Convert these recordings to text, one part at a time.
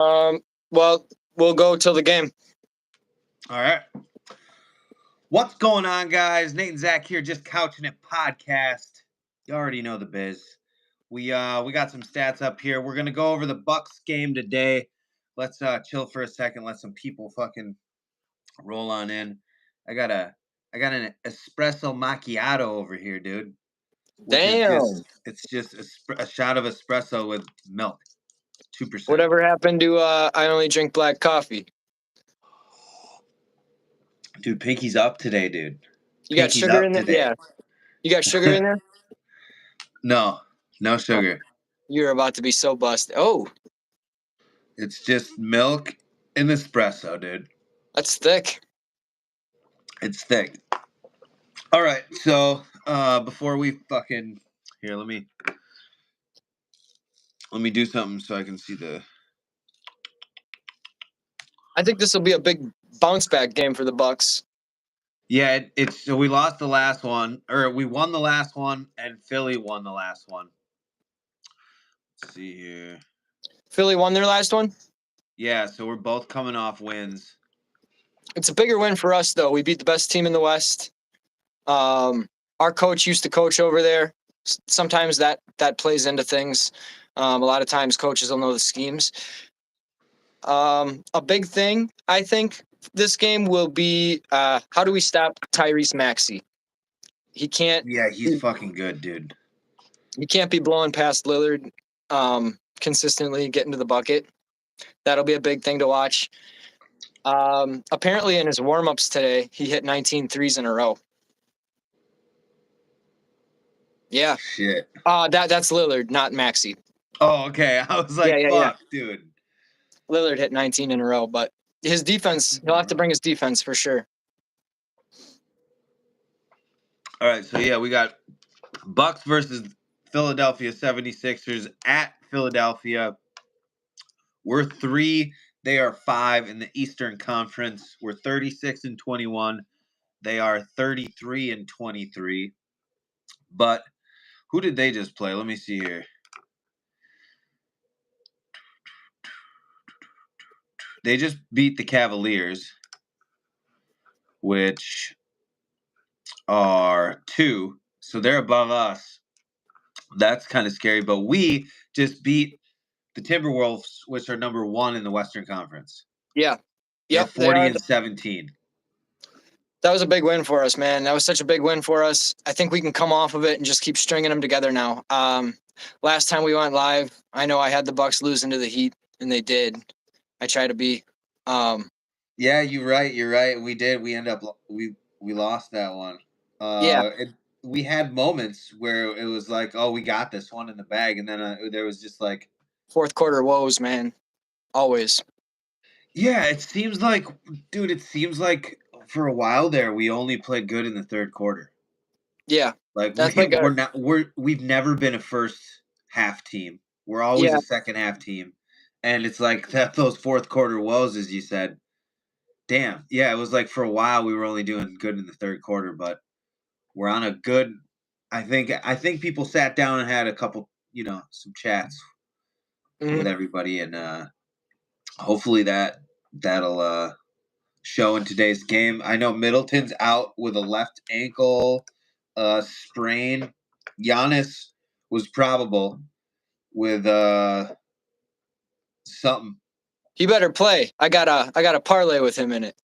Well, we'll go till the game. All right. What's going on, guys? Nate and Zach here, just couching it podcast. You already know the biz. We got some stats up here. We're gonna go over the Bucks game today. Let's chill for a second. Let some people fucking roll on in. I got an espresso macchiato over here, dude. Which Damn. it's just a shot of espresso with milk, 2%. Whatever happened to I only drink black coffee? Dude, Pinky's up today, dude. You got Pinky's sugar up in there? today. Yeah. You got sugar in there? No sugar. You're about to be so busted. Oh, It's just milk and espresso, dude. that's thick. It's thick. All right, so before we fucking here, let me do something so I can see the. I think this will be a big bounce back game for the Bucks. Yeah, it's so we lost the last one, or we won the last one, and Philly won the last one. Let's see here. Philly won their last one? Yeah, so we're both coming off wins. It's a bigger win for us, though. We beat the best team in the West. Our coach used to coach over there. Sometimes that plays into things. A lot of times coaches will know the schemes. A big thing, I think, this game will be how do we stop Tyrese Maxey? He can't. Yeah, he's fucking good, dude. He can't be blowing past Lillard consistently, getting to the bucket. That'll be a big thing to watch. Apparently, in his warm-ups today, he hit 19 threes in a row. Yeah. Shit. That's Lillard, not Maxey. Oh, okay. I was like, fuck, dude. Lillard hit 19 in a row, but his defense, he'll have to bring his defense for sure. All right, so yeah, we got Bucks versus Philadelphia 76ers at Philadelphia. We're 3, they are 5 in the Eastern Conference. We're 36-21. They are 33-23. But who did they just play? Let me see here. They just beat the Cavaliers, which are 2. So they're above us. That's kind of scary. But we just beat the Timberwolves, which are number 1 in the Western Conference. Yeah. Yep. 40-17. That was a big win for us, man. That was such a big win for us. I think we can come off of it and just keep stringing them together now. Last time we went live, I know I had the Bucks losing to the Heat, and they did. I try to be. Yeah, you're right. We did. We we lost that one. We had moments where it was like, oh, we got this one in the bag, and then there was just like fourth quarter woes, man. Always. Yeah, it seems like, dude. It seems like for a while there, we only played good in the third quarter. Yeah, like we've never been a first half team. We're always a second half team, and it's like those fourth quarter woes, as you said. Damn, yeah, it was like for a while we were only doing good in the third quarter, but we're on a good. I think people sat down and had a couple, some chats with everybody, and hopefully that'll show in today's game. I know Middleton's out with a left ankle sprain. Giannis was probable with something. He better play. I got a parlay with him in it.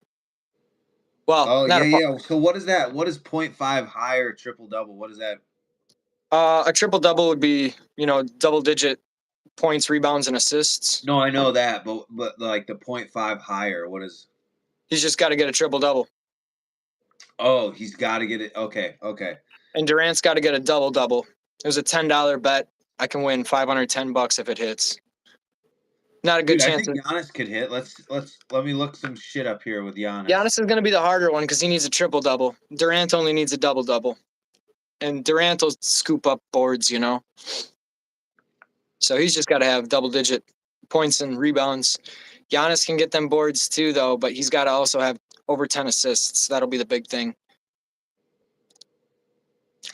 Well, yeah. So what is that? What is 0.5 high or triple double? What is that? A triple double would be, double digit points, rebounds, and assists. No, I know that, but like the 0.5 higher, what is? He's just got to get a triple double. Oh, he's got to get it. Okay. And Durant's got to get a double double. It was a $10 bet. I can win $510 if it hits. Not a good chance. I think Giannis could hit. Let me look some shit up here with Giannis. Giannis is going to be the harder one because he needs a triple double. Durant only needs a double double, and Durant will scoop up boards, So he's just got to have double digit points and rebounds. Giannis can get them boards too, though, but he's got to also have over 10 assists. That'll be the big thing.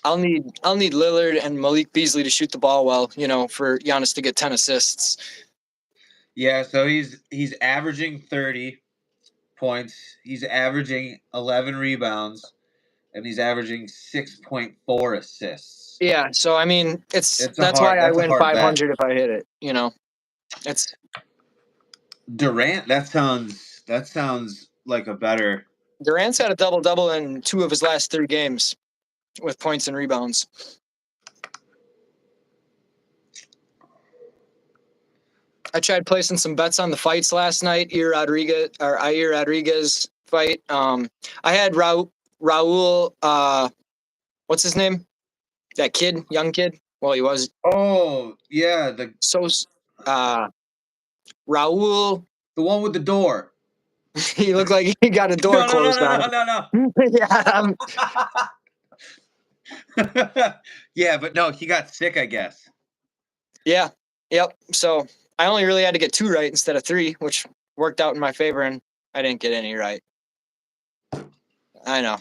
I'll need Lillard and Malik Beasley to shoot the ball well, for Giannis to get 10 assists. Yeah, so he's averaging 30 points. He's averaging 11 rebounds, and he's averaging 6.4 assists. Yeah, so I mean, It's a that's why hard. I That's a win hard bet. 500 if I hit it. It's Durant. That sounds like a better. Durant's had a double double in 2 of his last 3 games with points and rebounds. I tried placing some bets on the fights last night. Yair Rodriguez fight. I had Raul. What's his name? That kid, young kid. Well, he was Oh yeah, the so. Raul. one with the door. He looked like he got a door No, no, no, closed no, on no, no, him. Yeah, no. Yeah, but no, he got sick, I guess. yeah, yep. So I only really had to get 2 right instead of 3, which worked out in my favor, and I didn't get any right. I know.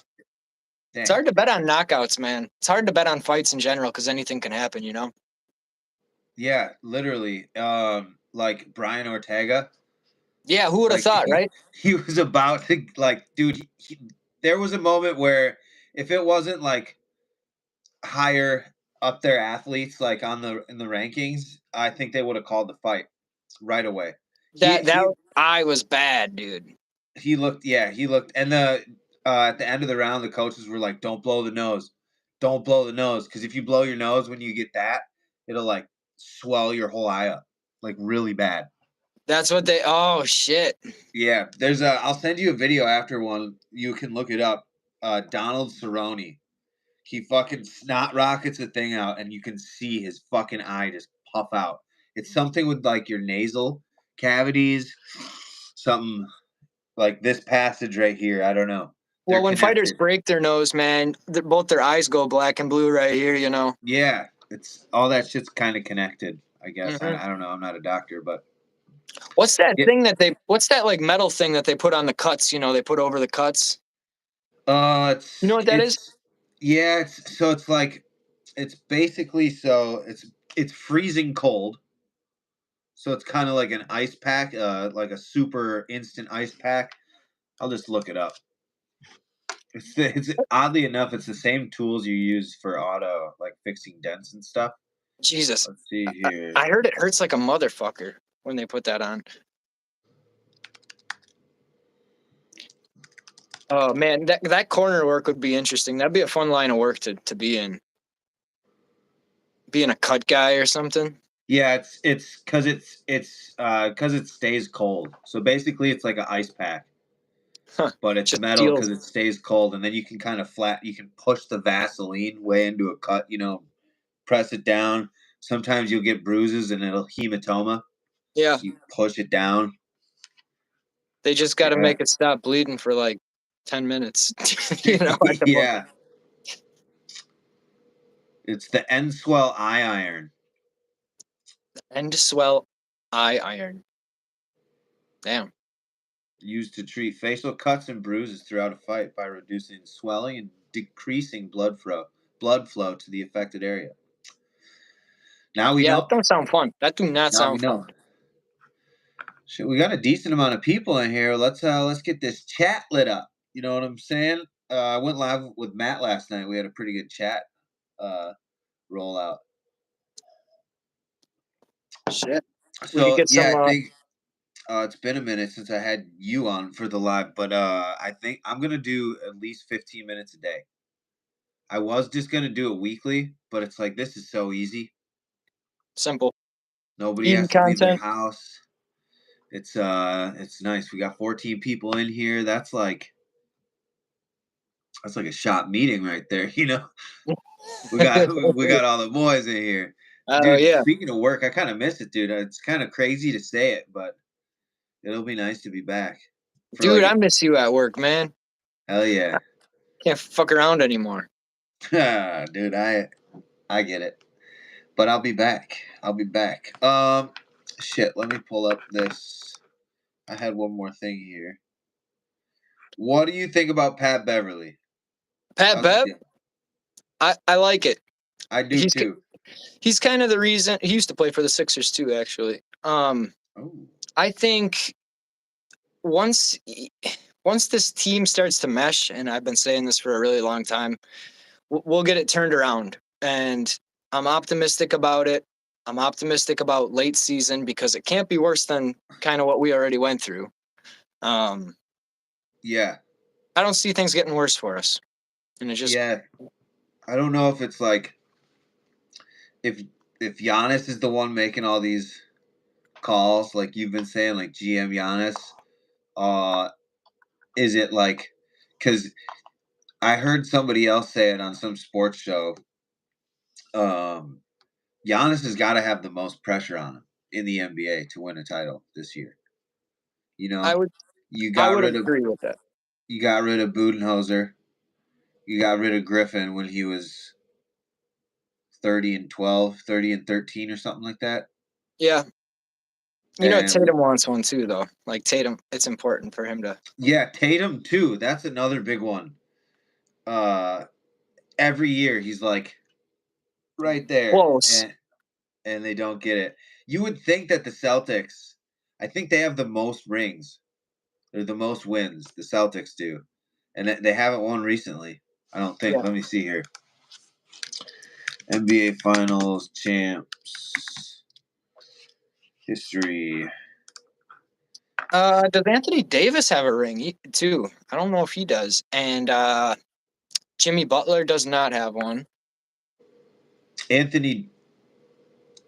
Dang. It's hard to bet on knockouts, man. It's hard to bet on fights in general because anything can happen, you know? Yeah, literally. Like Brian Ortega. Yeah, who would have Like thought, right? he was about to like, dude. There was a moment where if it wasn't like higher up their athletes, like on the in the rankings, I think they would have called the fight right away. He That he eye was bad, dude. he looked. Yeah, he looked. And the at the end of the round, the coaches were like, "Don't blow the nose, don't blow the nose, because if you blow your nose when you get that, it'll like swell your whole eye up, like really bad." That's what they. Oh shit. Yeah, there's a. I'll send you a video after one. You can look it up. Donald Cerrone. He fucking snot rockets the thing out, and you can see his fucking eye just puff out. It's something with like your nasal cavities, something like this passage right here. I don't know. Well, They're when fighters connected. break their nose, man, both their eyes go black and blue right here. You know. Yeah, it's all that shit's kind of connected. I guess Hmm. I don't know. I'm not a doctor, but What's that yeah. thing that they? What's that like metal thing that they put on the cuts? You know, they put over the cuts. You know what that is? Yeah. It's like it's basically it's freezing cold. So it's kind of like an ice pack, like a super instant ice pack. I'll just look it up. It's oddly enough, it's the same tools you use for auto, like fixing dents and stuff. Jesus, Let's see I, here. I heard it hurts like a motherfucker when they put that on. Oh man, that corner work would be interesting. That'd be a fun line of work to be in. Being a cut guy or something. Yeah, it's because it stays cold. So basically, it's like an ice pack, Huh. but it's Just metal deals. because it stays cold, and then you can kind of you can push the Vaseline way into a cut. Press it down. Sometimes you'll get bruises and it'll hematoma. Yeah. You push it down. They just got to Yeah. make it stop bleeding for like 10 minutes, at the most. Yeah. It's the end swell eye iron End swell eye iron. Damn. used to treat facial cuts and bruises throughout a fight by reducing swelling and decreasing blood flow to the affected area. Now we Yeah, that know. don't sound fun. That do not Now we sound know. fun. Shit, we got a decent amount of people in here. Let's get this chat lit up. You know what I'm saying? I went live with Matt last night. We had a pretty good chat rollout. Shit. We could So get some. yeah, I think it's been a minute since I had you on for the live, but I think I'm gonna do at least 15 minutes a day. I was just gonna do it weekly, but it's like this is so easy. Simple. Nobody Eating has to leave their content. house. It's nice. We got 14 people in here. That's like a shop meeting right there. We got all the boys in here. Oh, Dude, yeah. speaking of work, I kind of miss it, dude. It's kind of crazy to say it, but it'll be nice to be back for Dude, like I miss you at work, man. hell yeah. Can't fuck around anymore. Dude, I get it. But I'll be back. I'll be back. Shit, let me pull up this. I had one more thing here. What do you think about Pat Beverly? Pat How's he Bev, doing? I like it. I do He's too. he's kind of the reason he used to play for the Sixers too, actually. Oh. I think once this team starts to mesh, and I've been saying this for a really long time, we'll get it turned around. And I'm optimistic about it. I'm optimistic about late season because it can't be worse than kind of what we already went through. Yeah. I don't see things getting worse for us. And it's just, Yeah. I don't know if it's like if Giannis is the one making all these calls, like you've been saying, like GM Giannis, is it like because I heard somebody else say it on some sports show. Um, Giannis has got to have the most pressure on him in the NBA to win a title this year. You I know, would, you I got would rid of agree with that. Budenholzer. You got rid of Griffin when he was 30 and 12, 30 and 13 or something like that. Yeah. And Tatum wants one too, though. Like Tatum, it's important for him to. yeah, Tatum too. That's another big one. Uh every year he's like right there Close. and they don't get it. You would think that the Celtics, I think they have the most rings. They're the most wins. The Celtics do. And they haven't won recently. I don't think. Yeah. Let me see here. NBA Finals champs history. Does Anthony Davis have a ring too? I don't know if he does. And Jimmy Butler does not have one. Anthony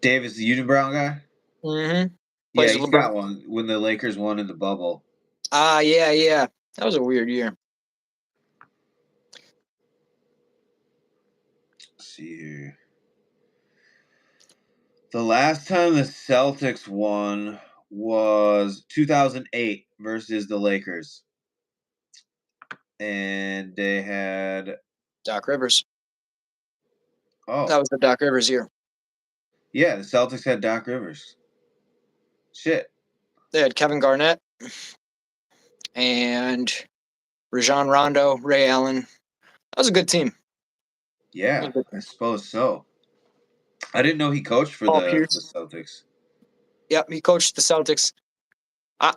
Davis, the unibrow guy. Mm-hmm. Yeah, Plays with he's LeBron. got one when the Lakers won in the bubble. Yeah, yeah. That was a weird year. Let's see here. The last time the Celtics won was 2008 versus the Lakers. And they had Doc Rivers. That oh, was the Doc Rivers year. yeah, the Celtics had Doc Rivers. Shit. They had Kevin Garnett and Rajon Rondo, Ray Allen. That was a good team. That was Yeah, a good I team. suppose so. I didn't know he coached for Paul the Pierce. Celtics. Yep, he coached the Celtics.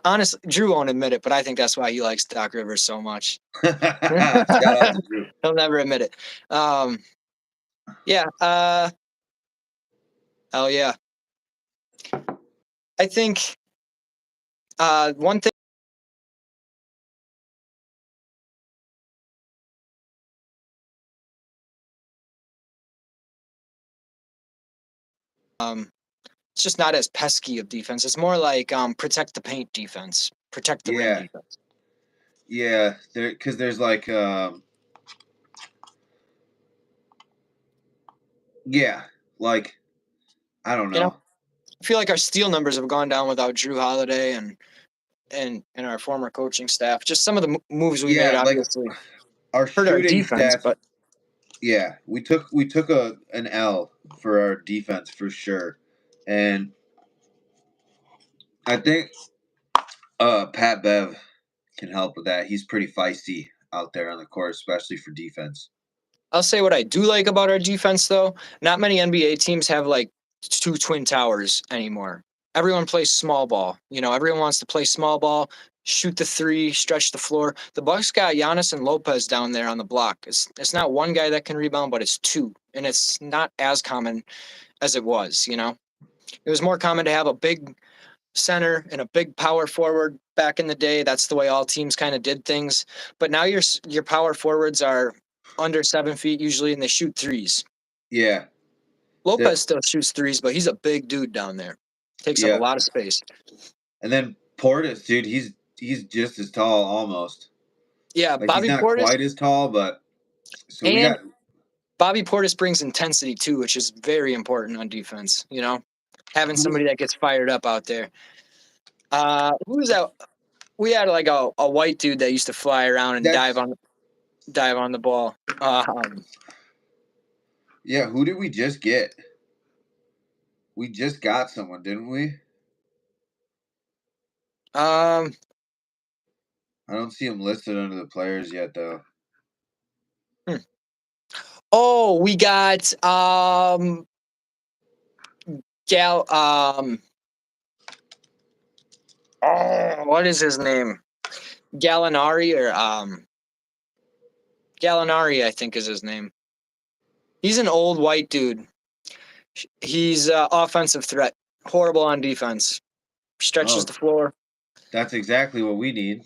Honestly, Drew won't admit it, but I think that's why he likes Doc Rivers so much. Shout out to Drew. He'll never admit it. Yeah. Hell yeah. I think one thing. It's just not as pesky of defense. It's more like protect the paint defense, protect the rim Yeah, defense. yeah. There, because there's like, yeah, like I don't You know, know. I feel like our steal numbers have gone down without Drew Holiday and our former coaching staff. Just some of the moves we made, Yeah, like obviously, our hurt our shooting defense, stats. but Yeah, we took an L for our defense for sure, and I think Pat Bev can help with that. He's pretty feisty out there on the court, especially for defense. I'll say what I do like about our defense, though. Not many NBA teams have like two twin towers anymore. Everyone plays small ball. Everyone wants to play small ball, shoot the three, stretch the floor. The Bucks got Giannis and Lopez down there on the block. It's not one guy that can rebound, but it's two, and it's not as common as it was. It was more common to have a big center and a big power forward back in the day. That's the way all teams kind of did things. But now your power forwards are under 7 feet usually, and they shoot threes. Yeah, Lopez the still shoots threes, but he's a big dude down there. Takes up a yeah, lot of space. and then Portis, dude, he's just as tall almost. Yeah, Like he's Bobby not Portis quite as tall, but so we and got Bobby Portis brings intensity too, which is very important on defense. Having who's somebody that gets fired up out there. Who's that? We had like a white dude that used to fly around and that's dive on the ball. yeah. Who did we just get? We just got someone, didn't we? Um, I don't see him listed under the players yet, though. hmm. Oh, we got Gal. Oh, what is his name? Gallinari or Gallinari, I think is his name. He's an old white dude. He's offensive threat. Horrible on defense. Stretches Oh, the floor. that's exactly what we need.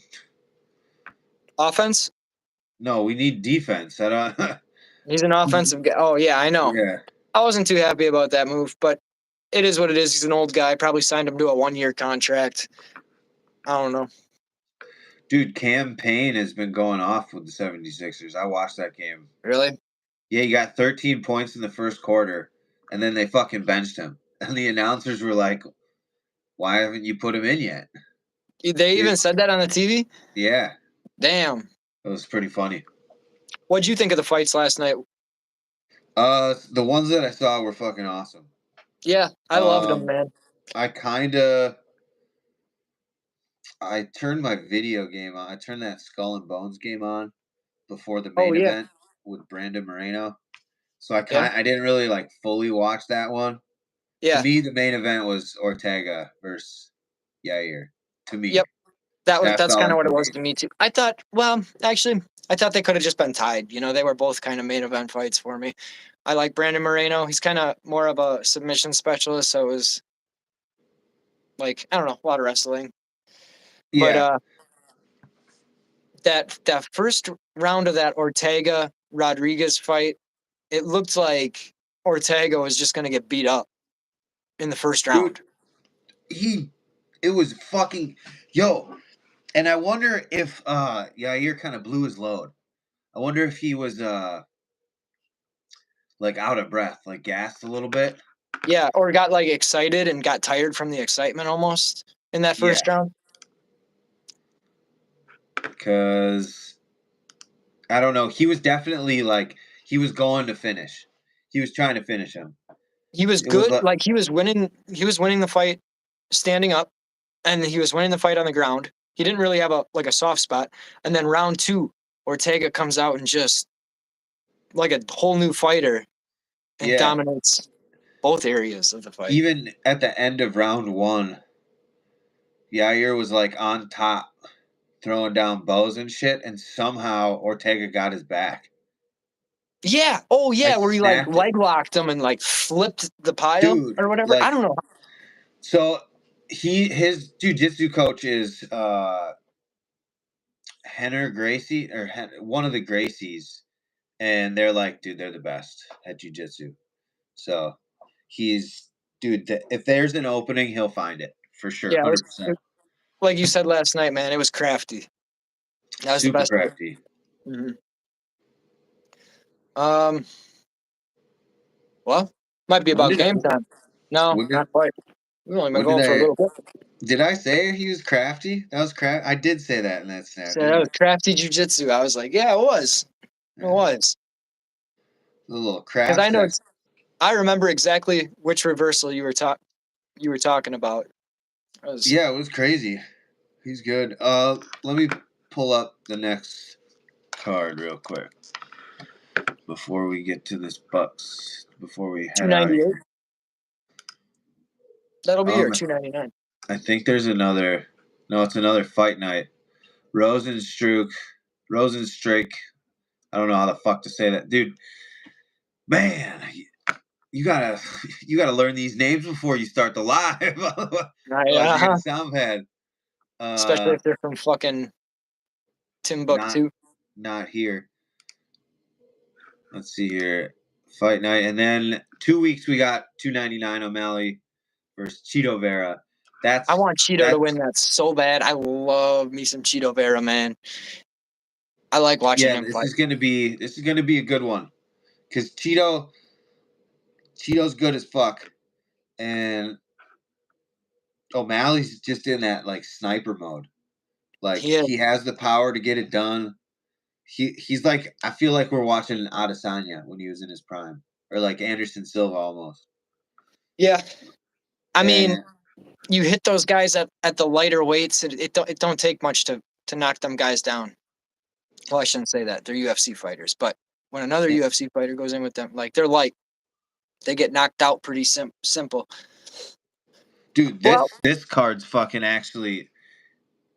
Offense? No, we need defense. I don't. He's an offensive guy. Oh, yeah, I know. Yeah, I wasn't too happy about that move, but it is what it is. He's an old guy. Probably signed him to a 1-year contract. I don't know. dude, Cam Payne has been going off with the 76ers. I watched that game. Really? Yeah, he got 13 points in the first quarter, and then they fucking benched him. And the announcers were like, "Why haven't you put him in yet?" They He- even said that on the TV? yeah, Damn. it was pretty funny. What'd you think of the fights last night? The ones that I saw were fucking awesome. Yeah, I loved them, Um, man. I turned my video game on. I turned that Skull and Bones game on before the Oh, main yeah. event with Brandon Moreno. So Yeah. I didn't really like fully watch that one. To Yeah. me, the main event was Ortega versus Yair. To me, Yep. that's That's all kind I of what it could was read. to me too. Actually, I thought they could have just been tied. You know, they were both kind of main event fights for me. I like Brandon Moreno. He's kind of more of a submission specialist, so it was like I don't know, a lot of wrestling. But Yeah, that first round of that Ortega Rodriguez fight, it looked like Ortega was just going to get beat up in the first dude, round. it was fucking yo. And I wonder if Yair kind of blew his load. I wonder if he was like out of breath, like gassed a little bit. Yeah, or got like excited and got tired from the excitement almost in that Yeah, first round. because I don't know. He was definitely like he was going to finish. He was trying to finish him. He was It was good, like like he was winning the fight standing up and he was winning the fight on the ground. He didn't really have a soft spot. And then round 2, Ortega comes out and just like a whole new fighter and yeah. dominates both areas of the fight. Even at the end of round one, Yair was like on top, throwing down bows and shit, and somehow Ortega got his back. Yeah. Oh I yeah, where he like snapped it, leg locked him and like flipped the pile dude. or whatever. I Like don't know. so, his jujitsu coach is Henner Gracie or one of the Gracies, and they're like, dude, they're the best at jujitsu. So he's dude. If there's an opening, he'll find it for sure, Yeah, 100%. like you said last night, man, it was crafty. That was the Super best of it. crafty. Mhm. Um, well, might be When about did game time. No, when did not quite. We've only been when did going for a I little bit. did I say he was crafty? That was craft. I did say that in that snap, So that didn't was crafty jujitsu. I was like, yeah, it was. I? It Yeah. was. A little Because craft sex. I remember exactly which reversal you were talking about. I was Yeah, it was crazy. He's good. Let me pull up the next card real quick before we get to this Bucks. Before we head out of 298. here. That'll be here, Um, 299. I think there's another. No, it's another fight night. Rosenstruck, Rosenstrike. I don't know how the fuck to say that, dude. Man, you gotta you gotta learn these names before you start the live. Otherwise, you're gonna sound bad. Especially Uh, if they're from fucking not Timbuktu. not here. Let's see here. Fight night, and then 2 weeks we got 299 O'Malley versus Cheeto Vera. I That's want Cheeto to that's win that so bad. I love me some Cheeto Vera, man. I like watching yeah. him fight. This is gonna be a good one because Cheeto's good as fuck, and O'Malley's just in that like sniper mode. Like He is. he has the power to get it done. He's like I feel like we're watching Adesanya when he was in his prime, or like Anderson Silva almost. Yeah. I mean, And you hit those guys at the lighter weights, it don't take much to knock them guys down. Well, I shouldn't say that. They're UFC fighters, but when another UFC fighter goes in with them, like they're light, they get knocked out pretty simple. dude, Well, this card's fucking actually.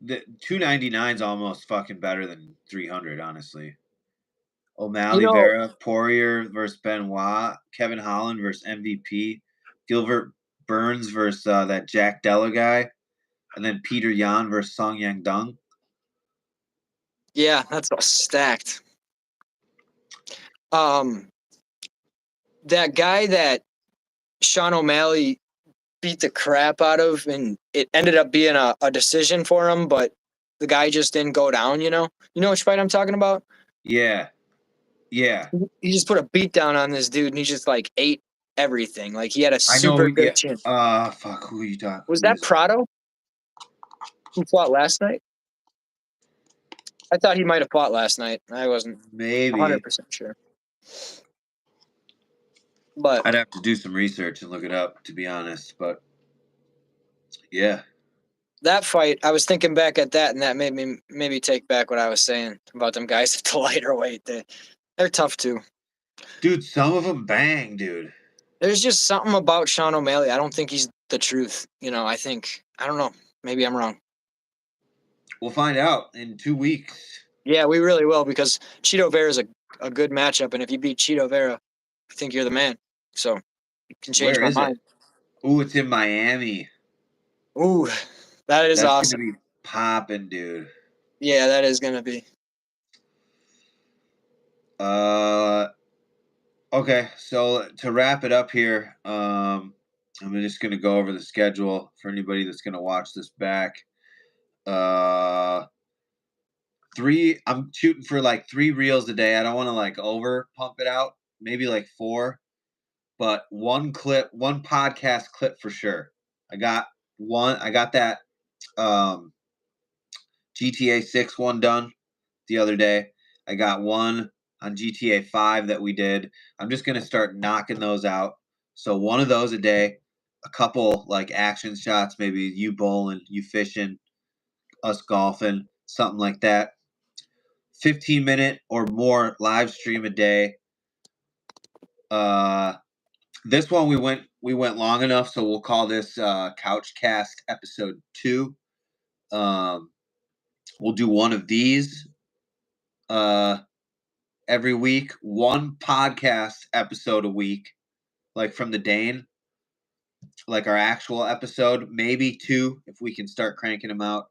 The 299 is almost fucking better than 300, honestly. You O'Malley know, Vera, Poirier versus Benoit, Kevin Holland versus MVP, Gilbert Burns versus that Jack Della guy, and then Peter Yan versus Song Yang Dong. yeah, that's all stacked. Um, that guy that Sean O'Malley beat the crap out of, and it ended up being a decision for him, but the guy just didn't go down. You know which fight I'm talking about? Yeah, yeah. He just put a beat down on this dude, and he just like ate everything. Like he had a I know. super Yeah. good chin. Fuck. Who you talking? Was Who that is it? Prado who fought last night? I thought he might have fought last night. I wasn't Maybe. 100% sure, but I'd have to do some research and look it up, to be honest. But yeah, that fight, I was thinking back at that, and that made me maybe take back what I was saying about them guys at the lighter weight. They're tough too. dude, some of them bang, dude. There's just something about Sean O'Malley. I don't think he's the truth. I don't know. Maybe I'm wrong. We'll find out in 2 weeks. Yeah, we really will because Cheeto Vera is a good matchup, and if you beat Cheeto Vera, I think you're the man. So you can change Where my is it? mind. Ooh, it's in Miami. Ooh, that is That's gonna awesome. be popping, dude. Yeah, that is gonna be. Uh, okay. So to wrap it up here, I'm just gonna go over the schedule for anybody that's gonna watch this back. Uh, three. I'm shooting for like 3 reels a day. I don't want to like over pump it out. Maybe like 4, but one clip, one podcast clip for sure. I got one. I got that um, GTA 6 one done the other day. I got one on GTA 5 that we did. I'm just going to start knocking those out. So one of those a day, a couple like action shots, maybe you bowling, you fishing, us golfing, something like that. 15-minute or more live stream a day. Uh this one we went long enough, so we'll call this Couchcast episode 2. Um we'll do one of these uh every week, one podcast episode a week, like from the Dane, like our actual episode, maybe 2 if we can start cranking them out.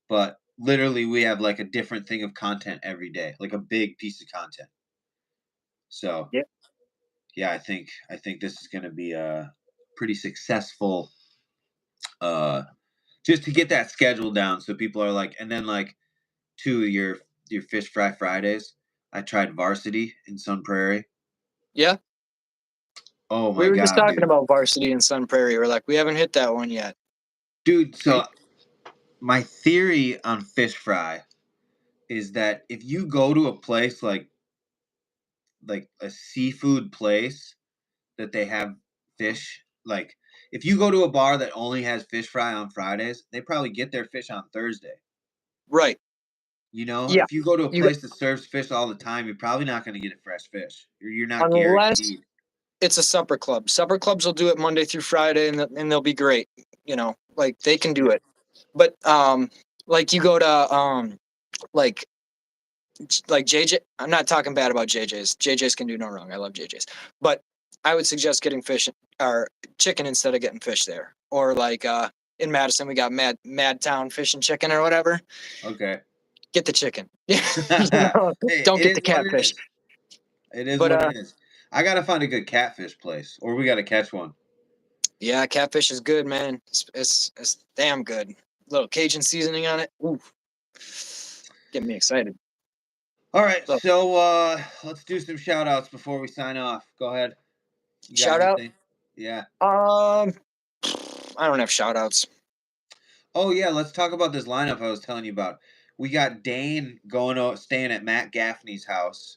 But literally, we have like a different thing of content every day, like a big piece of content. So Yeah. yeah, I think this is going to be a pretty successful. Just to get that schedule down, so people are like, and then like to your fish fry Fridays. I tried Varsity in Sun Prairie. Yeah. Oh We my were just god, talking dude! about Varsity and Sun Prairie. We're like, we haven't hit that one yet. Dude, Right? so my theory on fish fry is that if you go to a place like a seafood place that they have fish, like if you go to a bar that only has fish fry on Fridays, they probably get their fish on Thursday. Right. You know, Yeah. if you go to a You place that serves fish all the time, you're probably not going to get a fresh fish. You're not unless guaranteed. it's a supper club. Supper clubs will do it Monday through Friday, and they'll be great. Like they can do Yeah. it. But like you go to like like JJ. I'm not talking bad about JJ's. JJ's can do no wrong. I love JJ's. But I would suggest getting fish or chicken instead of getting fish there. Or like in Madison, we got Madtown Fish and Chicken or whatever. Okay. Get the chicken. Hey, Don't it get is the what it catfish. is. It is But what it is. I gotta find a good catfish place, or we gotta catch one. yeah, catfish is good, man. It's damn good. Little Cajun seasoning on it. Ooh, get me excited. All right, So so let's do some shout outs before we sign off. Go ahead. You got shout out. anything? Yeah. Um, I don't have shout outs. Oh yeah, let's talk about this lineup I was telling you about. We got Dane staying at Matt Gaffney's house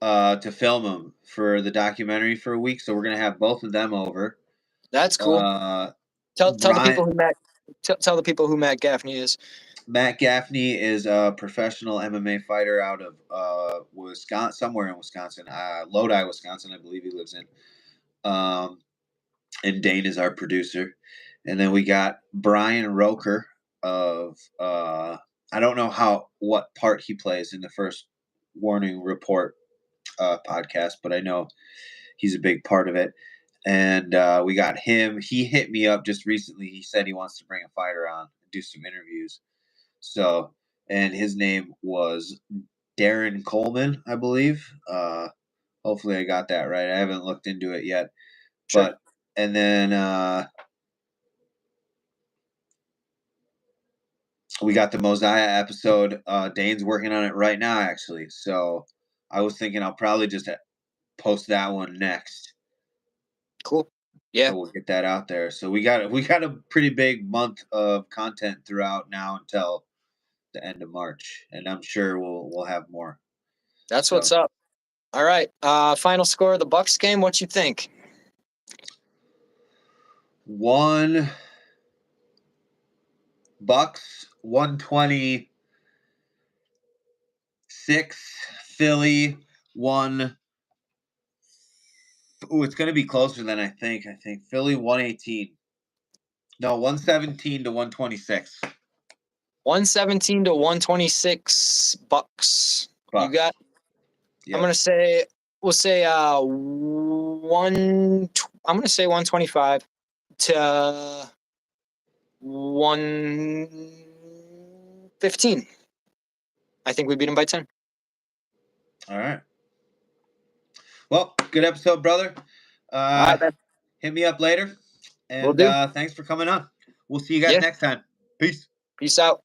to film him for the documentary for a week, so we're gonna have both of them over. That's cool. Uh Tell the Brian people who tell the people who Matt Gaffney is. Matt Gaffney is a professional MMA fighter out of Wisconsin, somewhere in Wisconsin, Lodi, Wisconsin, I believe he lives in. And Dane is our producer. And then we got Brian Roker. of I don't know what part he plays in the first Warning Report podcast, but I know he's a big part of it. And we got him. He hit me up just recently. He said he wants to bring a fighter on and do some interviews. So, and his name was Darren Coleman, I believe. Hopefully I got that right. I haven't looked into it yet. Sure. But and then we got the Mosiah episode. Dane's working on it right now, actually. So I was thinking I'll probably just post that one next. Cool. Yeah. So we'll get that out there. So we got a pretty big month of content throughout now until the end of March, and I'm sure we'll have more. That's what's up. All right. Final score of the Bucks game. What you think? 1 Bucks, 126. Philly, 1. Ooh, it's gonna be closer than I think. I think Philly 118. No, 117 to 126. 117 to 126 Bucks. You got. Yep. I'm gonna say we'll say I'm gonna say 125 to 115. I think we beat him by 10. All right. Well, good episode, brother. Hit me up later. And thanks for coming on. We'll see you guys next time. Peace. Peace out.